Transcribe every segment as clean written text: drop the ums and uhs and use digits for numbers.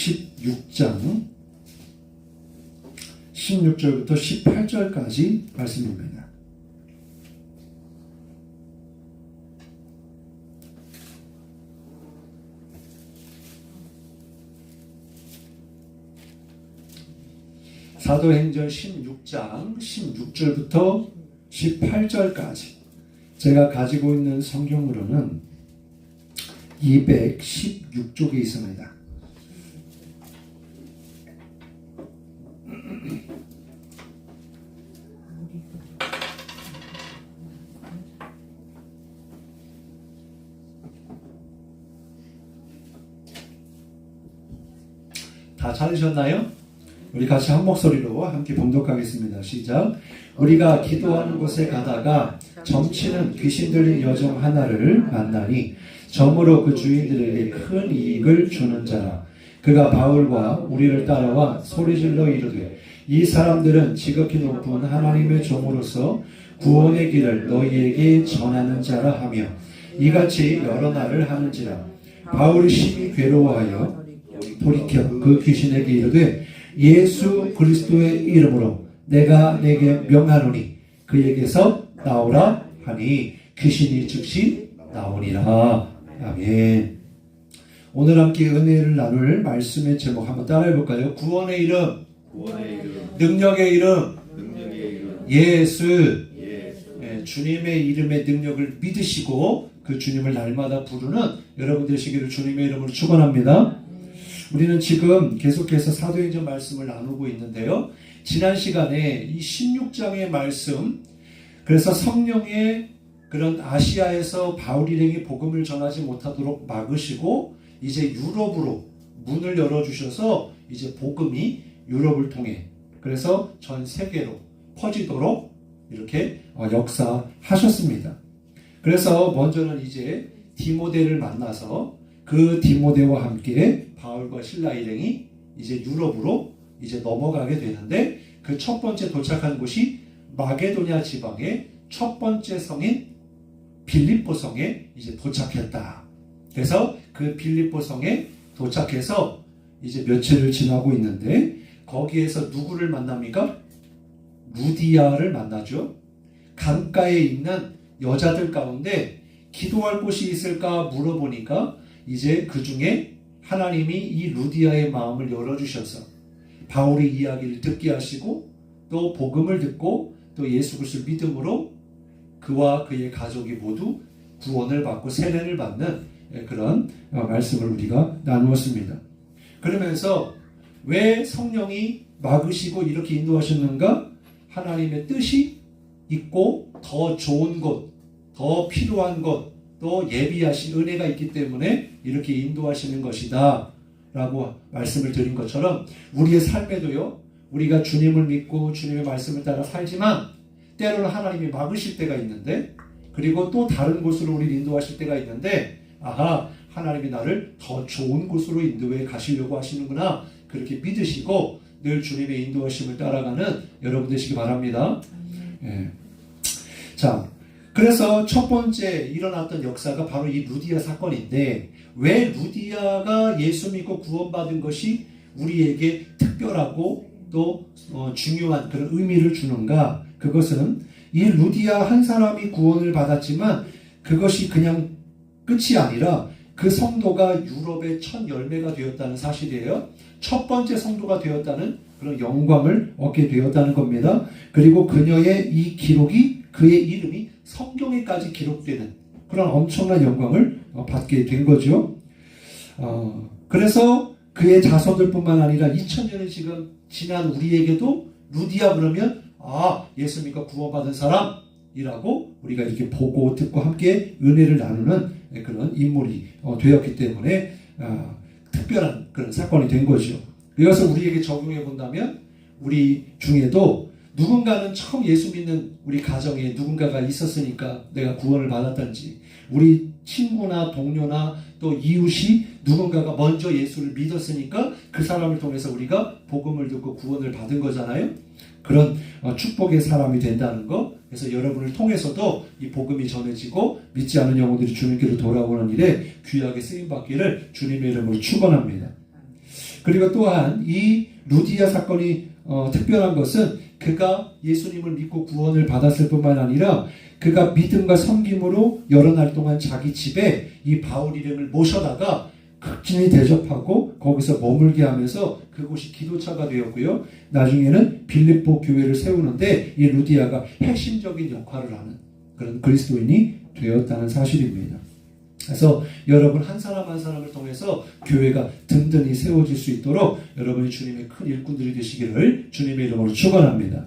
16장 16절부터 18절까지 말씀입니다. 사도행전 16장 16절부터 18절까지 제가 가지고 있는 성경으로는 216쪽에 있습니다. 다 찾으셨나요? 우리 같이 한 목소리로 함께 봉독하겠습니다. 시작. 우리가 기도하는 곳에 가다가 점치는 귀신 들린 여종 하나를 만나니 점으로 그 주인들에게 큰 이익을 주는 자라. 그가 바울과 우리를 따라와 소리질러 이르되 이 사람들은 지극히 높은 하나님의 종으로서 구원의 길을 너희에게 전하는 자라 하며 이같이 여러 날을 하는지라. 바울이 심히 괴로워하여 돌이켜 그 귀신에게 이르되 예수 그리스도의 이름으로 내가 내게 명하노니 그에게서 나오라 하니 귀신이 즉시 나오니라. 아멘. 오늘 함께 은혜를 나눌 말씀의 제목 한번 따라해 볼까요? 구원의 이름, 능력의 이름, 예수. 주님의 이름의 능력을 믿으시고 그 주님을 날마다 부르는 여러분 되시기를 주님의 이름으로 축원합니다. 우리는 지금 계속해서 사도행전 말씀을 나누고 있는데요. 지난 시간에 이 16장의 말씀, 그래서 성령의 그런 아시아에서 바울 일행이 복음을 전하지 못하도록 막으시고 이제 유럽으로 문을 열어주셔서 이제 복음이 유럽을 통해 그래서 전 세계로 퍼지도록 이렇게 역사하셨습니다. 그래서 먼저는 이제 디모데를 만나서 그 디모데와 함께 바울과 실라 일행이 이제 유럽으로 이제 넘어가게 되는데 그 첫 번째 도착한 곳이 마게도냐 지방의 첫 번째 성인 빌립보 성에 이제 도착했다. 그래서 그 빌립보 성에 도착해서 이제 며칠을 지나고 있는데 거기에서 누구를 만납니까? 루디아를 만나죠. 강가에 있는 여자들 가운데 기도할 곳이 있을까 물어보니까 이제 그 중에 하나님이 이 루디아의 마음을 열어주셔서 바울의 이야기를 듣게 하시고 또 복음을 듣고 또 예수 그리스도를 믿음으로 그와 그의 가족이 모두 구원을 받고 세례를 받는 그런 말씀을 우리가 나누었습니다. 그러면서 왜 성령이 막으시고 이렇게 인도하셨는가? 하나님의 뜻이 있고 더 좋은 곳, 더 필요한 곳, 또 예비하신 은혜가 있기 때문에 이렇게 인도하시는 것이다 라고 말씀을 드린 것처럼 우리의 삶에도요, 우리가 주님을 믿고 주님의 말씀을 따라 살지만 때로는 하나님이 막으실 때가 있는데 그리고 또 다른 곳으로 우리를 인도하실 때가 있는데 아하, 하나님이 나를 더 좋은 곳으로 인도해 가시려고 하시는구나, 그렇게 믿으시고 늘 주님의 인도하심을 따라가는 여러분 되시기 바랍니다. 자, 그래서 첫 번째 일어났던 역사가 바로 이 루디아 사건인데 왜 루디아가 예수 믿고 구원받은 것이 우리에게 특별하고 또 중요한 그런 의미를 주는가? 그것은 이 루디아 한 사람이 구원을 받았지만 그것이 그냥 끝이 아니라 그 성도가 유럽의 첫 열매가 되었다는 사실이에요. 첫 번째 성도가 되었다는 그런 영광을 얻게 되었다는 겁니다. 그리고 그녀의 이 기록이, 그의 이름이 성경에까지 기록되는 그런 엄청난 영광을 받게 된 거죠. 그래서 그의 자손들뿐만 아니라 2000년이 지금 지난 우리에게도 루디아 그러면 예수 믿고 구원받은 사람이라고 우리가 이렇게 보고 듣고 함께 은혜를 나누는 그런 인물이 되었기 때문에 특별한 그런 사건이 된 거죠. 이것을 우리에게 적용해 본다면 우리 중에도 누군가는 처음 예수 믿는 우리 가정에 누군가가 있었으니까 내가 구원을 받았던지, 우리 친구나 동료나 또 이웃이 누군가가 먼저 예수를 믿었으니까 그 사람을 통해서 우리가 복음을 듣고 구원을 받은 거잖아요. 그런 축복의 사람이 된다는 거. 그래서 여러분을 통해서도 이 복음이 전해지고 믿지 않은 영혼들이 주님께로 돌아오는 일에 귀하게 쓰임받기를 주님의 이름으로 축원합니다. 그리고 또한 이 루디아 사건이 특별한 것은 그가 예수님을 믿고 구원을 받았을 뿐만 아니라 그가 믿음과 섬김으로 여러 날 동안 자기 집에 이 바울 일행을 모셔다가 극진히 대접하고 거기서 머물게 하면서 그곳이 기도처가 되었고요. 나중에는 빌립보 교회를 세우는데 이 루디아가 핵심적인 역할을 하는 그런 그리스도인이 되었다는 사실입니다. 그래서 여러분 한 사람 한 사람을 통해서 교회가 든든히 세워질 수 있도록 여러분이 주님의 큰 일꾼들이 되시기를 주님의 이름으로 축원합니다.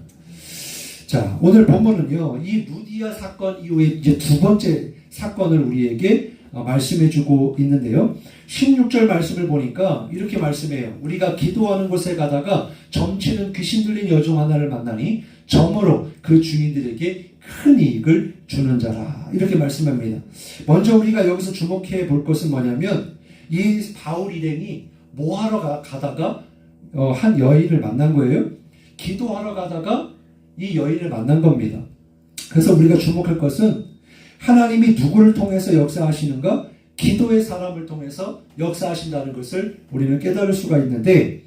자, 오늘 본문은요, 이 루디아 사건 이후에 이제 두 번째 사건을 우리에게 말씀해주고 있는데요. 16절 말씀을 보니까 이렇게 말씀해요. 우리가 기도하는 곳에 가다가 점치는 귀신 들린 여종 하나를 만나니 점으로 그 주인들에게 큰 이익을 주는 자라. 이렇게 말씀합니다. 먼저 우리가 여기서 주목해 볼 것은 뭐냐면 이 바울 일행이 뭐하러 가다가 한 여인을 만난 거예요. 기도하러 가다가 이 여인을 만난 겁니다. 그래서 우리가 주목할 것은 하나님이 누구를 통해서 역사하시는가? 기도의 사람을 통해서 역사하신다는 것을 우리는 깨달을 수가 있는데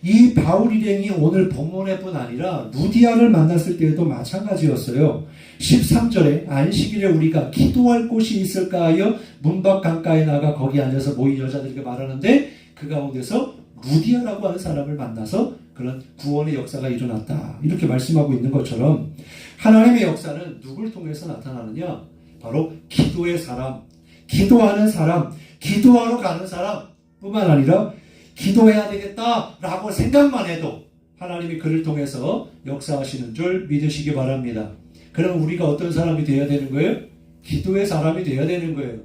이 바울 일행이 오늘 본문에 뿐 아니라 루디아를 만났을 때에도 마찬가지였어요. 13절에 안식일에 우리가 기도할 곳이 있을까 하여 문밖 강가에 나가 거기 앉아서 모인 여자들에게 말하는데 그 가운데서 루디아라고 하는 사람을 만나서 그런 구원의 역사가 일어났다. 이렇게 말씀하고 있는 것처럼 하나님의 역사는 누굴 통해서 나타나느냐? 바로 기도의 사람, 기도하는 사람, 기도하러 가는 사람 뿐만 아니라 기도해야 되겠다라고 생각만 해도 하나님이 그를 통해서 역사하시는 줄 믿으시기 바랍니다. 그럼 우리가 어떤 사람이 되어야 되는 거예요? 기도의 사람이 되어야 되는 거예요.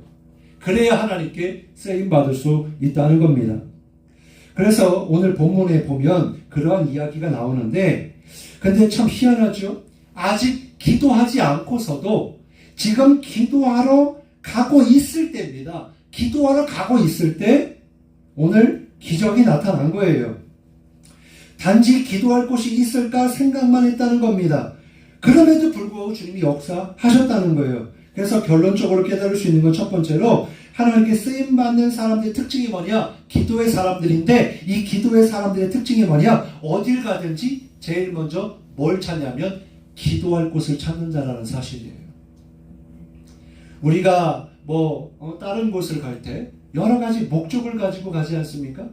그래야 하나님께 쓰임받을 수 있다는 겁니다. 그래서 오늘 본문에 보면 그러한 이야기가 나오는데 근데 참 희한하죠? 아직 기도하지 않고서도 지금 기도하러 가고 있을 때입니다. 기도하러 가고 있을 때 오늘 기적이 나타난 거예요. 단지 기도할 곳이 있을까 생각만 했다는 겁니다. 그럼에도 불구하고 주님이 역사하셨다는 거예요. 그래서 결론적으로 깨달을 수 있는 건 첫 번째로 하나님께 쓰임받는 사람들의 특징이 뭐냐? 기도의 사람들인데 이 기도의 사람들의 특징이 뭐냐? 어딜 가든지 제일 먼저 뭘 찾냐면 기도할 곳을 찾는 자라는 사실이에요. 우리가 다른 곳을 갈 때 여러 가지 목적을 가지고 가지 않습니까?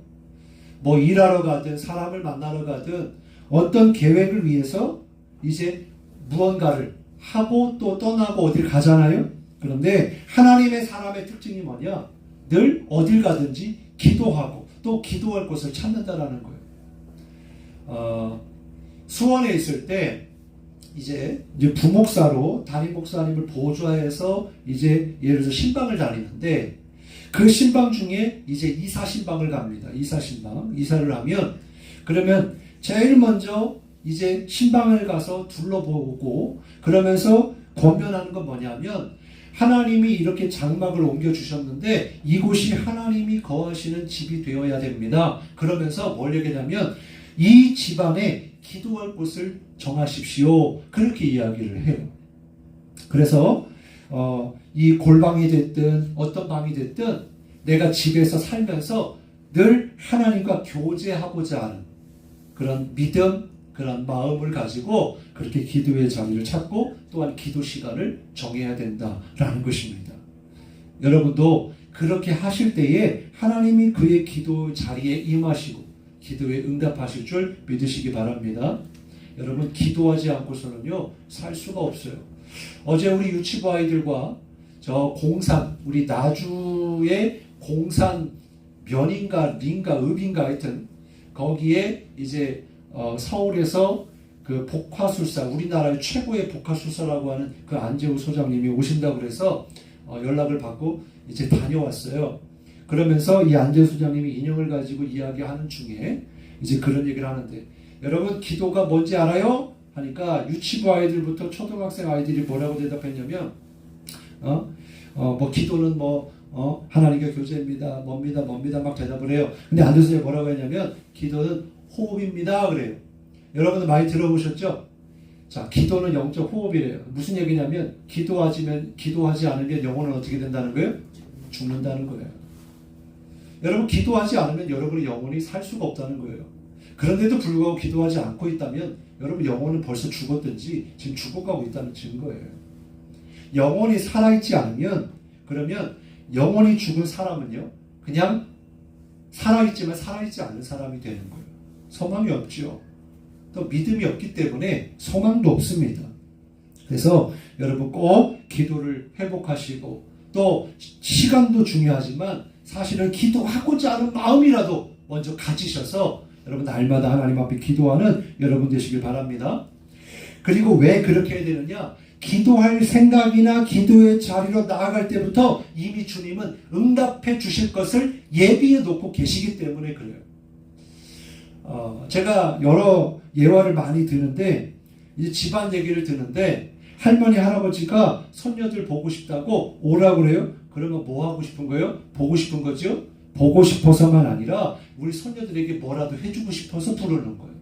일하러 가든 사람을 만나러 가든 어떤 계획을 위해서 이제 무언가를 하고 또 떠나고 어딜 가잖아요. 그런데 하나님의 사람의 특징이 뭐냐? 늘 어딜 가든지 기도하고 또 기도할 곳을 찾는다라는 거예요. 수원에 있을 때 이제 부목사로 담임 목사님을 보좌해서 이제 예를 들어서 신방을 다니는데 그 신방 중에 이제 이사 신방을 갑니다. 이사 신방. 이사를 하면 그러면 제일 먼저 이제 신방을 가서 둘러보고 그러면서 권면하는 건 뭐냐면 하나님이 이렇게 장막을 옮겨주셨는데 이곳이 하나님이 거하시는 집이 되어야 됩니다. 그러면서 뭘 얘기하냐면 이 집안에 기도할 곳을 정하십시오. 그렇게 이야기를 해요. 그래서 이 골방이 됐든 어떤 방이 됐든 내가 집에서 살면서 늘 하나님과 교제하고자 하는 그런 믿음, 그런 마음을 가지고 그렇게 기도의 자리를 찾고 또한 기도 시간을 정해야 된다라는 것입니다. 여러분도 그렇게 하실 때에 하나님이 그의 기도 자리에 임하시고 기도에 응답하실 줄 믿으시기 바랍니다. 여러분 기도하지 않고서는요 살 수가 없어요. 어제 우리 유치부 아이들과 저 공산 우리 나주의 공산 면인가 린가 읍인가 하여튼 거기에 이제 서울에서 그 복화술사 우리나라의 최고의 복화술사라고 하는 그 안재우 소장님이 오신다고 그래서 연락을 받고 이제 다녀왔어요. 그러면서 이 안재우 소장님이 인형을 가지고 이야기하는 중에 이제 그런 얘기를 하는데 여러분 기도가 뭔지 알아요? 하니까 유치부 아이들부터 초등학생 아이들이 뭐라고 대답했냐면 기도는 하나님과 교제입니다. 뭡니다 막 대답을 해요. 근데 안재우 소장님이 뭐라고 했냐면 기도는 호흡입니다 그래요. 여러분들 많이 들어보셨죠? 자, 기도는 영적 호흡이래요. 무슨 얘기냐면 기도하지 않으면 영혼은 어떻게 된다는 거예요? 죽는다는 거예요. 여러분 기도하지 않으면 여러분의 영혼이 살 수가 없다는 거예요. 그런데도 불구하고 기도하지 않고 있다면 여러분 영혼은 벌써 죽었든지 지금 죽어가고 있다는 증거예요. 영혼이 살아있지 않으면 그러면 영혼이 죽은 사람은요 그냥 살아있지만 살아있지 않은 사람이 되는 거예요. 소망이 없죠. 또 믿음이 없기 때문에 소망도 없습니다. 그래서 여러분 꼭 기도를 회복하시고 또 시간도 중요하지만 사실은 기도하고자 하는 마음이라도 먼저 가지셔서 여러분 날마다 하나님 앞에 기도하는 여러분 되시길 바랍니다. 그리고 왜 그렇게 해야 되느냐? 기도할 생각이나 기도의 자리로 나아갈 때부터 이미 주님은 응답해 주실 것을 예비해 놓고 계시기 때문에 그래요. 제가 여러 예화를 많이 듣는데 이제 집안 얘기를 듣는데 할머니 할아버지가 손녀들 보고 싶다고 오라고 그래요. 그러면 뭐 하고 싶은 거예요? 보고 싶은 거죠. 보고 싶어서만 아니라 우리 손녀들에게 뭐라도 해주고 싶어서 부르는 거예요.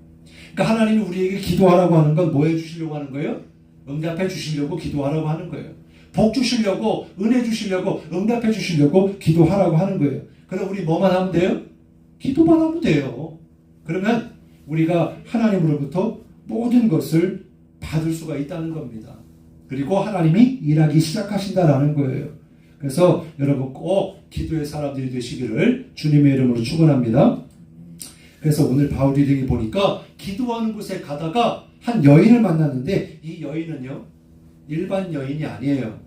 그러니까 하나님이 우리에게 기도하라고 하는 건 뭐 해주시려고 하는 거예요? 응답해 주시려고 기도하라고 하는 거예요. 복 주시려고, 은혜 주시려고, 응답해 주시려고 기도하라고 하는 거예요. 그럼 우리 뭐만 하면 돼요? 기도만 하면 돼요. 그러면 우리가 하나님으로부터 모든 것을 받을 수가 있다는 겁니다. 그리고 하나님이 일하기 시작하신다라는 거예요. 그래서 여러분 꼭 기도의 사람들이 되시기를 주님의 이름으로 축원합니다. 그래서 오늘 바울이 보니까 기도하는 곳에 가다가 한 여인을 만났는데 이 여인은요 일반 여인이 아니에요.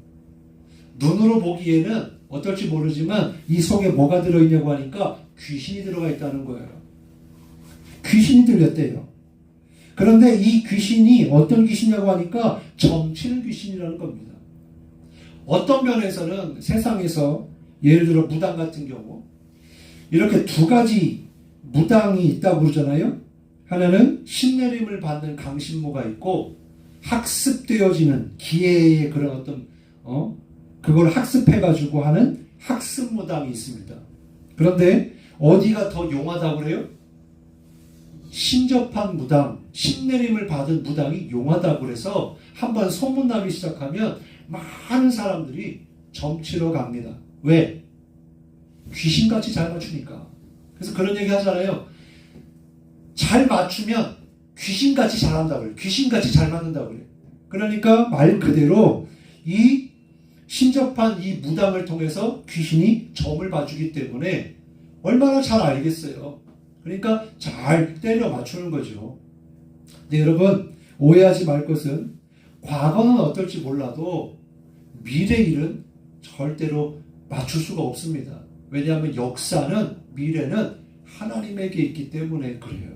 눈으로 보기에는 어떨지 모르지만 이 속에 뭐가 들어있냐고 하니까 귀신이 들어가 있다는 거예요. 귀신이 들렸대요. 그런데 이 귀신이 어떤 귀신이냐고 하니까 점치는 귀신이라는 겁니다. 어떤 면에서는 세상에서 예를 들어 무당 같은 경우 이렇게 두 가지 무당이 있다고 그러잖아요. 하나는 신내림을 받는 강신모가 있고 학습되어지는 기회의 그런 어떤 그걸 학습해가지고 하는 학습무당이 있습니다. 그런데 어디가 더 용하다고 그래요? 신접한 무당, 신내림을 받은 무당이 용하다고 그래서 한번 소문나기 시작하면 많은 사람들이 점치러 갑니다. 왜? 귀신같이 잘 맞추니까. 그래서 그런 얘기 하잖아요. 잘 맞추면 귀신같이 잘한다고 그래요. 귀신같이 잘 맞는다고 그래요. 그러니까 말 그대로 이 신접한 이 무당을 통해서 귀신이 점을 봐주기 때문에 얼마나 잘 알겠어요. 그러니까 잘 때려 맞추는 거죠. 근데 여러분 오해하지 말 것은 과거는 어떨지 몰라도 미래 일은 절대로 맞출 수가 없습니다. 왜냐하면 역사는 미래는 하나님에게 있기 때문에 그래요.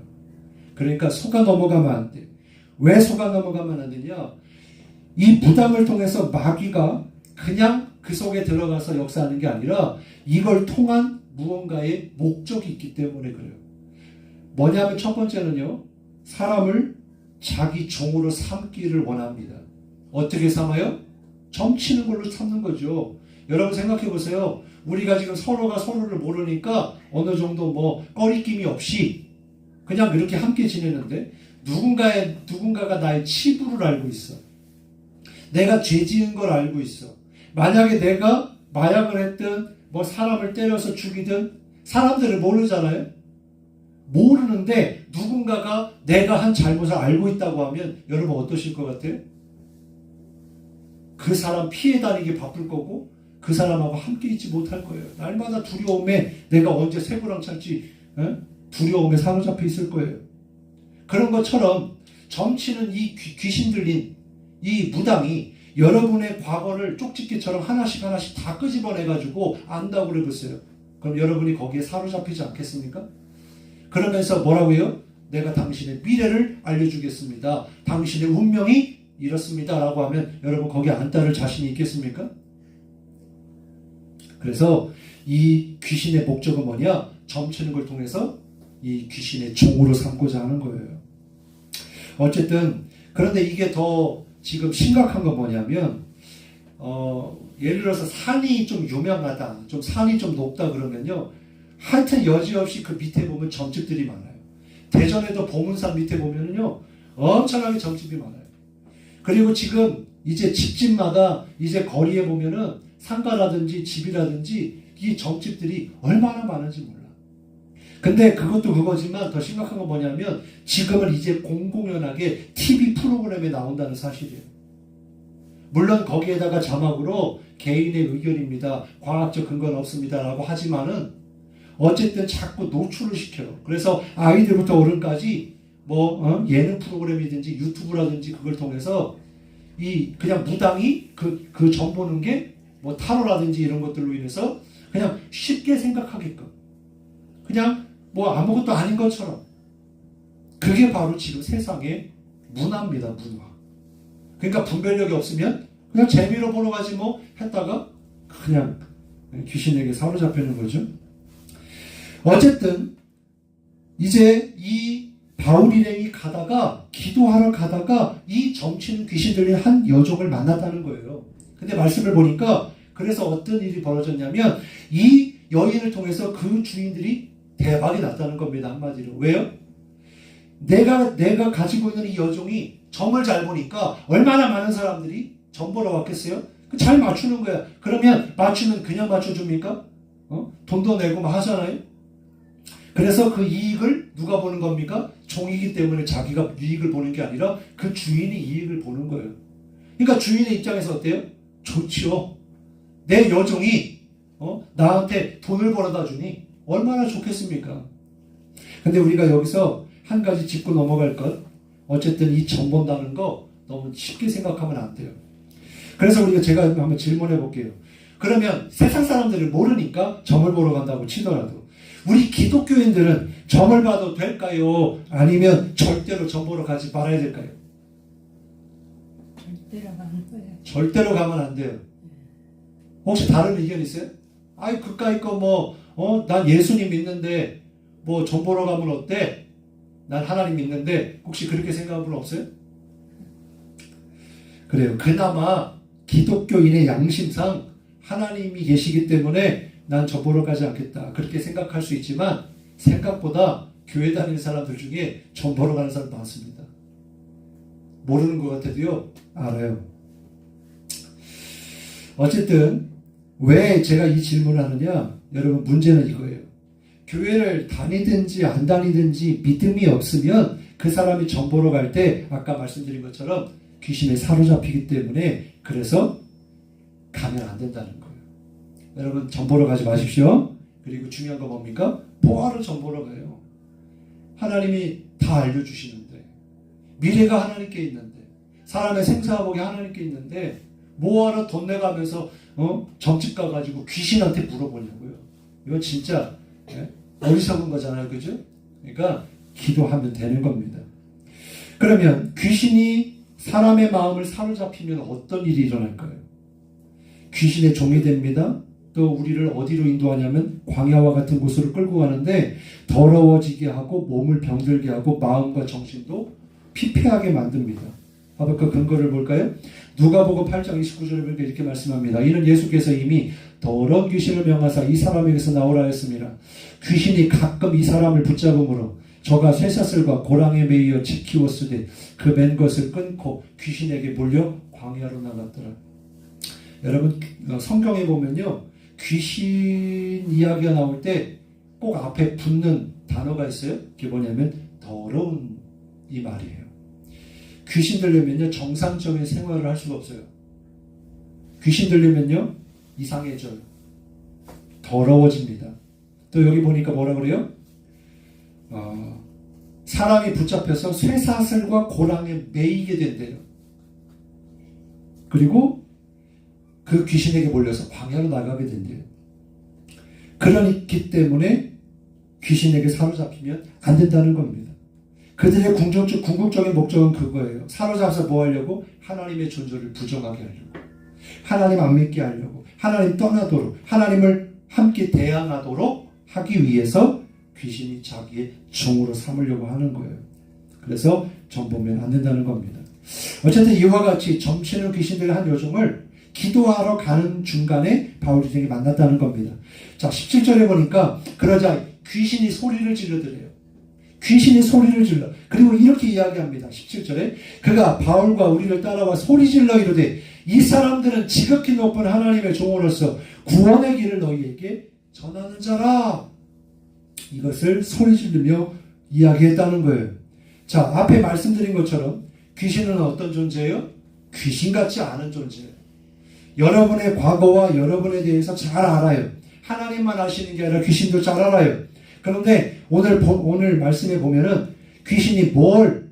그러니까 속아 넘어가면 안 돼. 왜 속아 넘어가면 안 되냐? 이 무당을 통해서 마귀가 그냥 그 속에 들어가서 역사하는 게 아니라 이걸 통한 무언가의 목적이 있기 때문에 그래요. 뭐냐면 첫 번째는요. 사람을 자기 종으로 삼기를 원합니다. 어떻게 삼아요? 점치는 걸로 삼는 거죠. 여러분 생각해 보세요. 우리가 지금 서로가 서로를 모르니까 어느 정도 뭐 꺼리낌이 없이 그냥 이렇게 함께 지내는데 누군가가 나의 치부를 알고 있어. 내가 죄 지은 걸 알고 있어. 만약에 내가 마약을 했든 뭐 사람을 때려서 죽이든 사람들을 모르잖아요. 모르는데 누군가가 내가 한 잘못을 알고 있다고 하면 여러분 어떠실 것 같아요? 그 사람 피해 다니기 바쁠 거고 그 사람하고 함께 있지 못할 거예요. 날마다 두려움에 내가 언제 새고랑 찰지 두려움에 사로잡혀 있을 거예요. 그런 것처럼 점치는 이 귀신 들린 이 무당이 여러분의 과거를 쪽집게처럼 하나씩 다 끄집어내가지고 안다고 그래보세요. 그럼 여러분이 거기에 사로잡히지 않겠습니까? 그러면서 뭐라고 해요? 내가 당신의 미래를 알려주겠습니다. 당신의 운명이 이렇습니다. 라고 하면 여러분 거기에 안 따를 자신이 있겠습니까? 그래서 이 귀신의 목적은 뭐냐? 점치는 걸 통해서 이 귀신의 종으로 삼고자 하는 거예요. 어쨌든 그런데 이게 더 지금 심각한 건 뭐냐면 예를 들어서 산이 좀 유명하다, 좀 산이 좀 높다 그러면요. 하여튼 여지없이 그 밑에 보면 점집들이 많아요. 대전에도 보문산 밑에 보면은요. 엄청나게 점집이 많아요. 그리고 지금 이제 집집마다 이제 거리에 보면은 상가라든지 집이라든지 이 점집들이 얼마나 많은지 몰라. 근데 그것도 그거지만 더 심각한 건 뭐냐면 지금은 이제 공공연하게 TV 프로그램에 나온다는 사실이에요. 물론 거기에다가 자막으로 개인의 의견입니다. 과학적 근거는 없습니다. 라고 하지만은 어쨌든 자꾸 노출을 시켜요. 그래서 아이들부터 어른까지 예능 프로그램이든지 유튜브라든지 그걸 통해서 그냥 무당이 그 점 보는 게 타로라든지 이런 것들로 인해서 그냥 쉽게 생각하게끔 그냥 아무것도 아닌 것처럼 그게 바로 지금 세상의 문화입니다. 문화. 그러니까 분별력이 없으면 그냥 재미로 보러 가지 했다가 그냥 귀신에게 사로잡히는 거죠. 어쨌든 이제 이 바울 일행이 기도하러 가다가 이 점치는 귀신 들린 한 여종을 만났다는 거예요. 근데 말씀을 보니까 그래서 어떤 일이 벌어졌냐면 이 여인을 통해서 그 주인들이 대박이 났다는 겁니다. 한마디로. 왜요? 내가 가지고 있는 이 여종이 점을 잘 보니까 얼마나 많은 사람들이 점 보러 왔겠어요? 잘 맞추는 거야. 그러면 맞추면 그냥 맞춰줍니까? 돈도 내고 하잖아요. 그래서 그 이익을 누가 보는 겁니까? 종이기 때문에 자기가 이익을 보는 게 아니라 그 주인이 이익을 보는 거예요. 그러니까 주인의 입장에서 어때요? 좋지요. 내 여종이 나한테 돈을 벌어다 주니 얼마나 좋겠습니까? 근데 우리가 여기서 한 가지 짚고 넘어갈 것, 어쨌든 이 점 본다는 거 너무 쉽게 생각하면 안 돼요. 그래서 제가 한번 질문해 볼게요. 그러면 세상 사람들을 모르니까 점을 보러 간다고 치더라도 우리 기독교인들은 점을 봐도 될까요? 아니면 절대로 점 보러 가지 말아야 될까요? 절대로 가는 거예요. 절대로 가면 안 돼요. 혹시 다른 의견 있어요? 그까이 거 난 예수님 믿는데 점 보러 가면 어때? 난 하나님 믿는데 혹시 그렇게 생각한 분 없어요? 그래요. 그나마 기독교인의 양심상 하나님이 계시기 때문에 난 점 보러 가지 않겠다. 그렇게 생각할 수 있지만 생각보다 교회 다니는 사람들 중에 점 보러 가는 사람 많습니다. 모르는 것 같아도요. 알아요. 어쨌든 왜 제가 이 질문을 하느냐? 여러분 문제는 이거예요. 교회를 다니든지 안 다니든지 믿음이 없으면 그 사람이 점 보러 갈 때 아까 말씀드린 것처럼 귀신에 사로잡히기 때문에 그래서 가면 안 된다는 거예요. 여러분 점 보러 가지 마십시오. 그리고 중요한 거 뭡니까? 뭐하러 점 보러 가요? 하나님이 다 알려주시는데 미래가 하나님께 있는데 사람의 생사화복이 하나님께 있는데 뭐하러 돈 내가면서 점집 가가지고 귀신한테 물어보냐고요. 이건 진짜 어리석은 거잖아요. 그죠? 그러니까 기도하면 되는 겁니다. 그러면 귀신이 사람의 마음을 사로잡히면 어떤 일이 일어날까요? 귀신의 종이 됩니다. 또 우리를 어디로 인도하냐면 광야와 같은 곳으로 끌고 가는데 더러워지게 하고 몸을 병들게 하고 마음과 정신도 피폐하게 만듭니다. 그 근거를 볼까요? 누가복음 8장 29절에 보니까 이렇게 말씀합니다. 이는 예수께서 이미 더러운 귀신을 명하사 이 사람에게서 나오라 하였습니다. 귀신이 가끔 이 사람을 붙잡음으로 저가 쇠사슬과 고랑에 매이어 지키웠으되 그 맨 것을 끊고 귀신에게 몰려 광야로 나갔더라. 여러분 성경에 보면요 귀신 이야기가 나올 때 꼭 앞에 붙는 단어가 있어요. 그게 뭐냐면 더러운 이 말이에요. 귀신 들리면요 정상적인 생활을 할 수가 없어요. 귀신 들리면요 이상해져요. 더러워집니다. 또 여기 보니까 뭐라 그래요? 사람이 붙잡혀서 쇠사슬과 고랑에 매이게 된대요. 그리고 그 귀신에게 몰려서 광야로 나가게 된대요. 그러기 때문에 귀신에게 사로잡히면 안 된다는 겁니다. 그들의 궁극적인 목적은 그거예요. 사로잡아서 뭐 하려고? 하나님의 존재를 부정하게 하려고. 하나님 안 믿게 하려고. 하나님 떠나도록. 하나님을 함께 대항하도록 하기 위해서 귀신이 자기의 종으로 삼으려고 하는 거예요. 그래서 점 보면 안 된다는 겁니다. 어쨌든 이와 같이 점치는 귀신들의 한 여종을 기도하러 가는 중간에 바울이 등이 만났다는 겁니다. 자, 17절에 보니까 그러자 귀신이 소리를 지르더래요. 귀신이 소리를 질러. 그리고 이렇게 이야기합니다. 17절에 그가 바울과 우리를 따라와 소리 질러 이르되 이 사람들은 지극히 높은 하나님의 종으로서 구원의 길을 너희에게 전하는 자라. 이것을 소리 지르며 이야기했다는 거예요. 자, 앞에 말씀드린 것처럼 귀신은 어떤 존재예요? 귀신같지 않은 존재예요. 여러분의 과거와 여러분에 대해서 잘 알아요. 하나님만 아시는 게 아니라 귀신도 잘 알아요. 그런데 오늘 말씀에 보면은 귀신이 뭘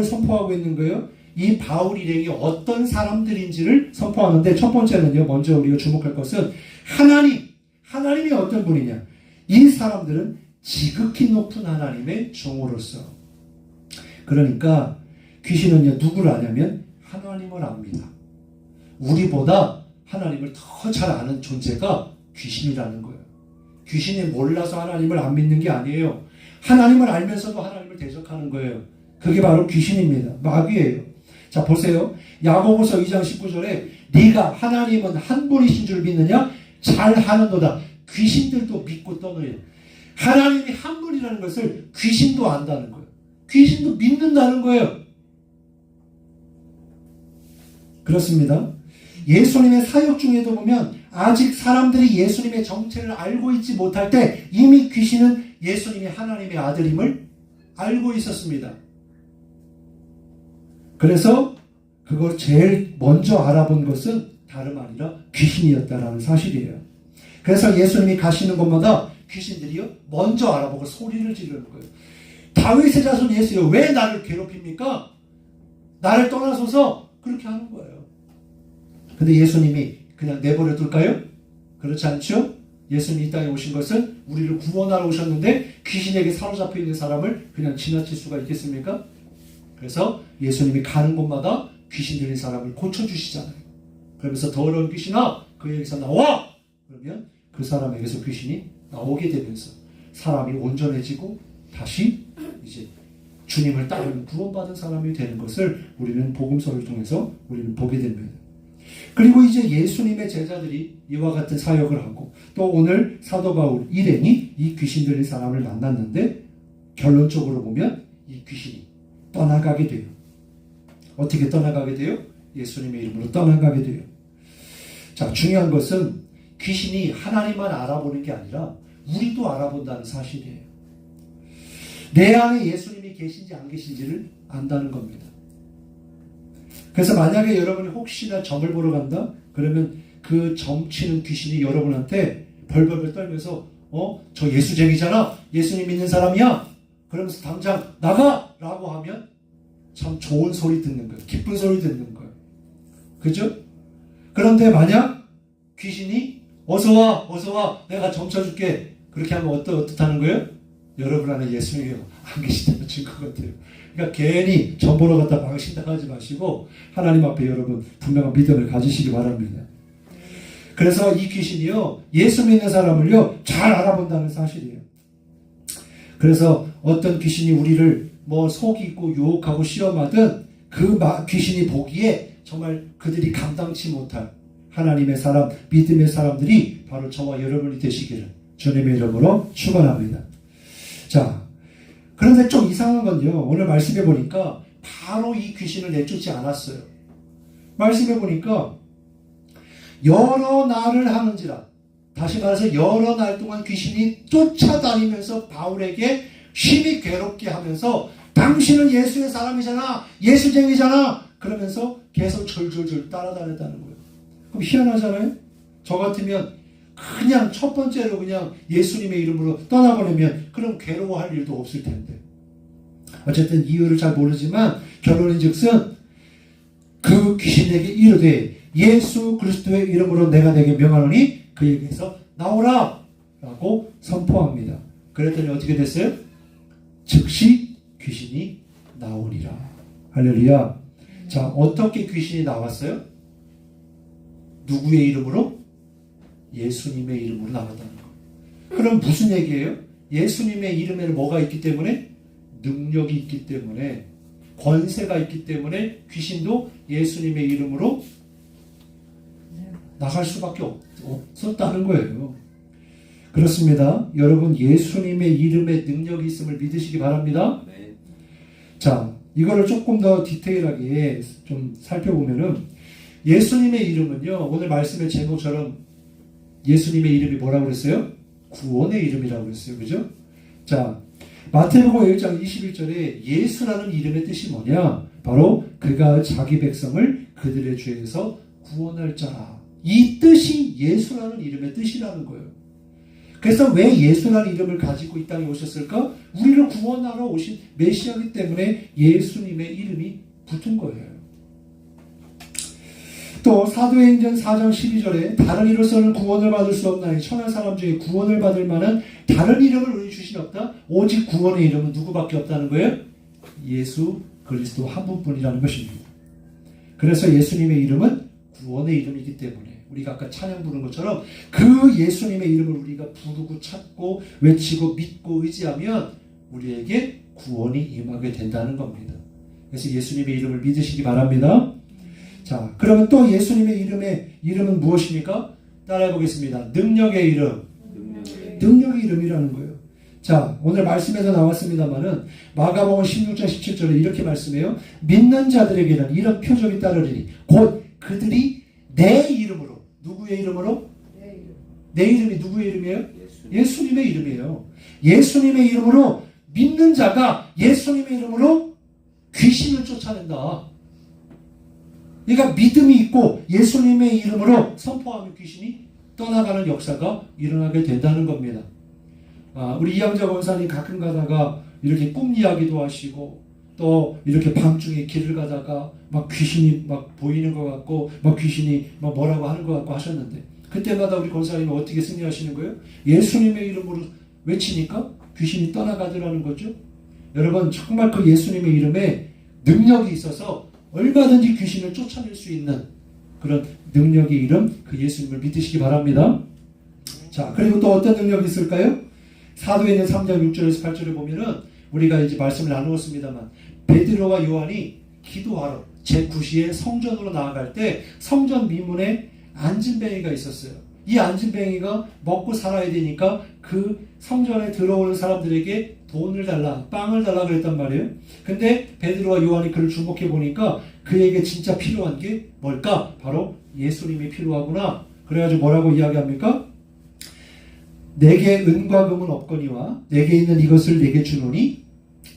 선포하고 있는 거예요? 이 바울 일행이 어떤 사람들인지를 선포하는데 첫 번째는요, 먼저 우리가 주목할 것은 하나님이 어떤 분이냐? 이 사람들은 지극히 높은 하나님의 종으로서. 그러니까 귀신은요, 누구를 아냐면 하나님을 압니다. 우리보다 하나님을 더 잘 아는 존재가 귀신이라는 거예요. 귀신이 몰라서 하나님을 안 믿는 게 아니에요. 하나님을 알면서도 하나님을 대적하는 거예요. 그게 바로 귀신입니다. 마귀예요. 자, 보세요. 야고보서 2장 19절에 네가 하나님은 한 분이신 줄 믿느냐? 잘하는도다. 귀신들도 믿고 떠나요. 하나님이 한 분이라는 것을 귀신도 안다는 거예요. 귀신도 믿는다는 거예요. 그렇습니다. 예수님의 사역 중에도 보면 아직 사람들이 예수님의 정체를 알고 있지 못할 때 이미 귀신은 예수님이 하나님의 아들임을 알고 있었습니다. 그래서 그걸 제일 먼저 알아본 것은 다름 아니라 귀신이었다라는 사실이에요. 그래서 예수님이 가시는 곳마다 귀신들이요 먼저 알아보고 소리를 지르는 거예요. 다윗의 자손 예수여, 왜 나를 괴롭힙니까? 나를 떠나소서. 그렇게 하는 거예요. 근데 예수님이 그냥 내버려 둘까요? 그렇지 않죠? 예수님이 이 땅에 오신 것은 우리를 구원하러 오셨는데 귀신에게 사로잡혀 있는 사람을 그냥 지나칠 수가 있겠습니까? 그래서 예수님이 가는 곳마다 귀신 들린 사람을 고쳐주시잖아요. 그러면서 더러운 귀신아, 그에게서 나와! 그러면 그 사람에게서 귀신이 나오게 되면서 사람이 온전해지고 다시 이제 주님을 따르는 구원받은 사람이 되는 것을 우리는 복음서를 통해서 우리는 보게 됩니다. 그리고 이제 예수님의 제자들이 이와 같은 사역을 하고 또 오늘 사도 바울 일행이 이 귀신 들린 사람을 만났는데 결론적으로 보면 이 귀신이 떠나가게 돼요. 어떻게 떠나가게 돼요? 예수님의 이름으로 떠나가게 돼요. 자, 중요한 것은 귀신이 하나님만 알아보는 게 아니라 우리도 알아본다는 사실이에요. 내 안에 예수님이 계신지 안 계신지를 안다는 겁니다. 그래서 만약에 여러분이 혹시나 점을 보러 간다? 그러면 그 점치는 귀신이 여러분한테 벌벌벌 떨면서 저 예수쟁이잖아. 예수님 믿는 사람이야. 그러면서 당장 나가! 라고 하면 참 좋은 소리 듣는 거예요. 기쁜 소리 듣는 거예요. 그죠? 그런데 만약 귀신이 어서 와 내가 점 쳐줄게. 그렇게 하면 어떻다는 거예요? 여러분 안에 예수님이 안 계시다는 증거 같아요. 그러니까 괜히 점 보러 갔다 망신당하지 마시고 하나님 앞에 여러분 분명한 믿음을 가지시기 바랍니다. 그래서 이 귀신이요 예수 믿는 사람을요 잘 알아본다는 사실이에요. 그래서 어떤 귀신이 우리를 속이고 유혹하고 시험하든 그 귀신이 보기에 정말 그들이 감당치 못할 하나님의 사람, 믿음의 사람들이 바로 저와 여러분이 되시기를 주님의 이름으로 축원합니다. 자, 그런데 좀 이상한 건요. 오늘 말씀해 보니까 바로 이 귀신을 내쫓지 않았어요. 말씀해 보니까 여러 날을 하는지라, 다시 말해서 여러 날 동안 귀신이 쫓아다니면서 바울에게 심히 괴롭게 하면서 당신은 예수의 사람이잖아, 예수쟁이잖아 그러면서 계속 졸졸졸 따라다녔다는 거예요. 그럼 희한하잖아요. 저 같으면 그냥 첫 번째로 그냥 예수님의 이름으로 떠나보내면 그럼 괴로워할 일도 없을 텐데. 어쨌든 이유를 잘 모르지만 결론인즉슨 그 귀신에게 이르되 예수 그리스도의 이름으로 내가 내게 명하노니 그에게서 나오라 라고 선포합니다. 그랬더니 어떻게 됐어요? 즉시 귀신이 나오니라. 할렐루야. 자, 어떻게 귀신이 나왔어요? 누구의 이름으로? 예수님의 이름으로 나왔다는 거예요. 그럼 무슨 얘기예요? 예수님의 이름에는 뭐가 있기 때문에? 능력이 있기 때문에, 권세가 있기 때문에 귀신도 예수님의 이름으로 나갈 수밖에 없었다는 거예요. 그렇습니다. 여러분 예수님의 이름에 능력이 있음을 믿으시기 바랍니다. 네. 자, 이거를 조금 더 디테일하게 좀 살펴보면은 예수님의 이름은요, 오늘 말씀의 제목처럼 예수님의 이름이 뭐라고 그랬어요? 구원의 이름이라고 그랬어요. 그죠? 자, 마태복음 1장 21절에 예수라는 이름의 뜻이 뭐냐? 바로 그가 자기 백성을 그들의 죄에서 구원할 자라. 이 뜻이 예수라는 이름의 뜻이라는 거예요. 그래서 왜 예수라는 이름을 가지고 이 땅에 오셨을까? 우리를 구원하러 오신 메시아이기 때문에 예수님의 이름이 붙은 거예요. 또 사도행전 4장 12절에 다른 이로서는 구원을 받을 수 없나니 천한 사람 중에 구원을 받을 만한 다른 이름을 우리 주신 없다. 오직 구원의 이름은 누구밖에 없다는 거예요? 예수 그리스도 한 분뿐이라는 것입니다. 그래서 예수님의 이름은 구원의 이름이기 때문에 우리가 아까 찬양 부른 것처럼 그 예수님의 이름을 우리가 부르고 찾고 외치고 믿고 의지하면 우리에게 구원이 임하게 된다는 겁니다. 그래서 예수님의 이름을 믿으시기 바랍니다. 자, 그러면 또 예수님의 이름은 무엇입니까? 따라해 보겠습니다. 능력의 이름. 능력의 이름이라는 거예요. 자, 오늘 말씀에서 나왔습니다만은 마가복음 16장 17절에 이렇게 말씀해요. 믿는 자들에게는 이런 표적이 따르리니 곧 그들이 내 이름으로. 누구의 이름으로? 내 이름이 누구의 이름이에요? 예수님의 이름이에요. 예수님의 이름으로 믿는 자가 예수님의 이름으로 귀신을 쫓아낸다. 그러니까 믿음이 있고 예수님의 이름으로 선포하면 귀신이 떠나가는 역사가 일어나게 된다는 겁니다. 우리 이양자 권사님 가끔 가다가 이렇게 꿈 이야기도 하시고 또 이렇게 밤중에 길을 가다가 막 귀신이 막 보이는 것 같고 막 귀신이 막 뭐라고 하는 것 같고 하셨는데 그때마다 우리 권사님은 어떻게 승리하시는 거예요? 예수님의 이름으로 외치니까 귀신이 떠나가더라는 거죠. 여러분 정말 그 예수님의 이름에 능력이 있어서 얼마든지 귀신을 쫓아낼 수 있는 그런 능력의 이름 그 예수님을 믿으시기 바랍니다. 자, 그리고 또 어떤 능력이 있을까요? 사도행전 3장 6절에서 8절에 보면은 우리가 이제 말씀을 나누었습니다만 베드로와 요한이 기도하러 제9시에 성전으로 나아갈 때 성전 미문에 안진뱅이가 있었어요. 이 안진뱅이가 먹고 살아야 되니까 그 성전에 들어오는 사람들에게 돈을 달라, 빵을 달라 그랬단 말이에요. 근데 베드로와 요한이 그를 주목해 보니까 그에게 진짜 필요한 게 뭘까? 바로 예수님이 필요하구나. 그래가지고 뭐라고 이야기합니까? 내게 은과 금은 없거니와 내게 있는 이것을 내게 주노니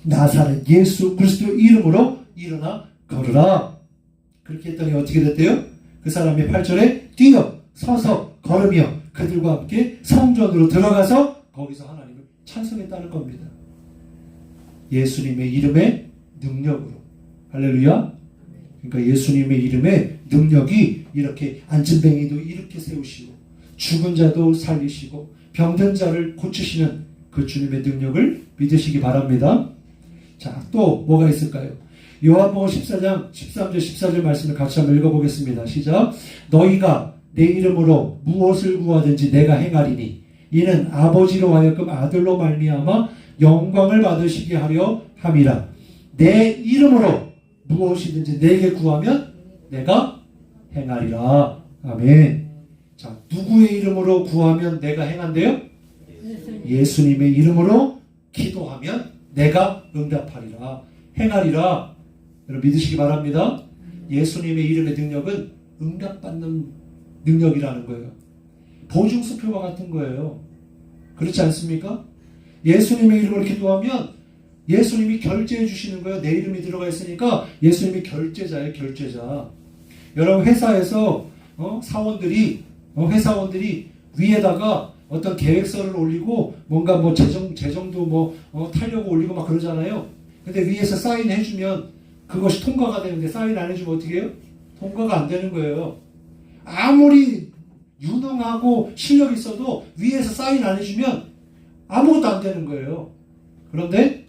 나사렛 예수 그리스도 이름으로 일어나 걸으라. 그렇게 했더니 어떻게 됐대요? 그 사람이 8절에 뛰어 서서 걸으며 그들과 함께 성전으로 들어가서 거기서 하나님을 찬송했다는 겁니다. 예수님의 이름의 능력으로. 할렐루야. 그러니까 예수님의 이름의 능력이 이렇게 안진뱅이도 이렇게 세우시고 죽은 자도 살리시고 병든 자를 고치시는 그 주님의 능력을 믿으시기 바랍니다. 자, 또 뭐가 있을까요? 요한복음 14장 13절 14절 말씀을 같이 한번 읽어보겠습니다. 시작. 너희가 내 이름으로 무엇을 구하든지 내가 행하리니 이는 아버지로 하여금 아들로 말미암아 영광을 받으시게 하려 함이라. 내 이름으로 무엇이든지 내게 구하면 내가 행하리라. 아멘. 자, 누구의 이름으로 구하면 내가 행한대요? 예수님의 이름으로 기도하면 내가 응답하리라. 행하리라. 여러분 믿으시기 바랍니다. 예수님의 이름의 능력은 응답받는 능력이라는 거예요. 보증수표와 같은 거예요. 그렇지 않습니까? 예수님의 이름으로 기도하면 예수님이 결제해 주시는 거예요. 내 이름이 들어가 있으니까 예수님이 결제자예요. 결제자. 여러분 회사에서 회사원들이 위에다가 어떤 계획서를 올리고 뭔가 뭐 재정도 타려고 올리고 막 그러잖아요. 근데 위에서 사인해 주면 그것이 통과가 되는데 사인 안 해주면 어떻게 해요? 통과가 안 되는 거예요. 아무리 유능하고 실력 있어도 위에서 사인 안 해주면 아무것도 안 되는 거예요. 그런데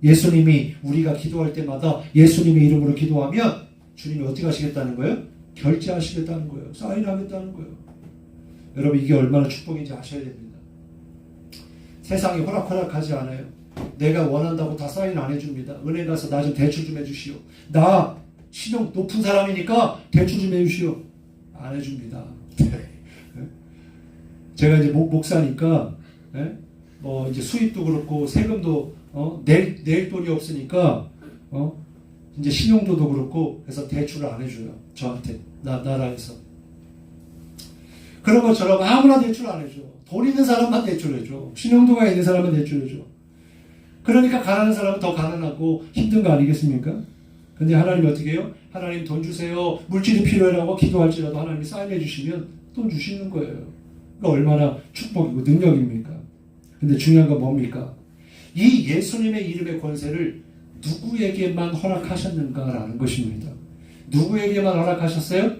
예수님이 우리가 기도할 때마다 예수님의 이름으로 기도하면 주님이 어떻게 하시겠다는 거예요? 결제하시겠다는 거예요. 사인하겠다는 거예요. 여러분 이게 얼마나 축복인지 아셔야 됩니다. 세상이 호락호락하지 않아요. 내가 원한다고 다 사인 안 해줍니다. 은행 가서 나 좀 대출 좀 해주시오. 나 신용 높은 사람이니까 대출 좀 해주시오. 안 해줍니다. 제가 이제 목사니까, 예? 뭐 이제 수입도 그렇고 세금도 낼 돈이 없으니까 이제 신용도도 그렇고 그래서 대출을 안 해줘요. 저한테 나라에서. 그런 것처럼 아무나 대출 안 해줘. 돈 있는 사람만 대출해줘. 신용도가 있는 사람만 대출해줘. 그러니까 가난한 사람은 더 가난하고 힘든 거 아니겠습니까? 근데 하나님이 어떻게 해요? 하나님 돈 주세요. 물질이 필요하라고 기도할지라도 하나님이 사인해 주시면 돈 주시는 거예요. 그러니까 얼마나 축복이고 능력입니까? 근데 중요한 건 뭡니까? 이 예수님의 이름의 권세를 누구에게만 허락하셨는가라는 것입니다. 누구에게만 허락하셨어요?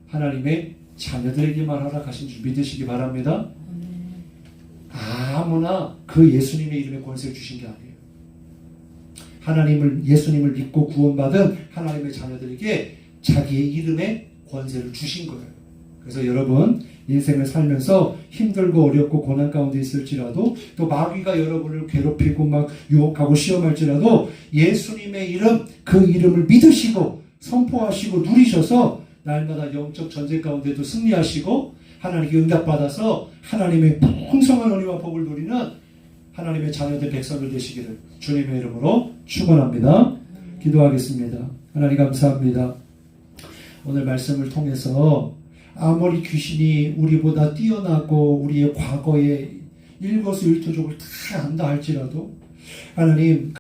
하나님의 자녀들에게만 허락하신 줄 믿으시기 바랍니다. 아무나 그 예수님의 이름의 권세를 주신 게 아니에요. 예수님을 믿고 구원받은 하나님의 자녀들에게 자기의 이름의 권세를 주신 거예요. 그래서 여러분 인생을 살면서 힘들고 어렵고 고난 가운데 있을지라도 또 마귀가 여러분을 괴롭히고 막 유혹하고 시험할지라도 예수님의 이름, 그 이름을 믿으시고 선포하시고 누리셔서 날마다 영적 전쟁 가운데도 승리하시고 하나님께 응답받아서 하나님의 풍성한 은혜와 복을 누리는 하나님의 자녀들 백성들 되시기를 주님의 이름으로 축원합니다. 기도하겠습니다. 하나님 감사합니다. 오늘 말씀을 통해서 아무리 귀신이 우리보다 뛰어나고 우리의 과거의 일거수일투족을 다 안다 할지라도 하나님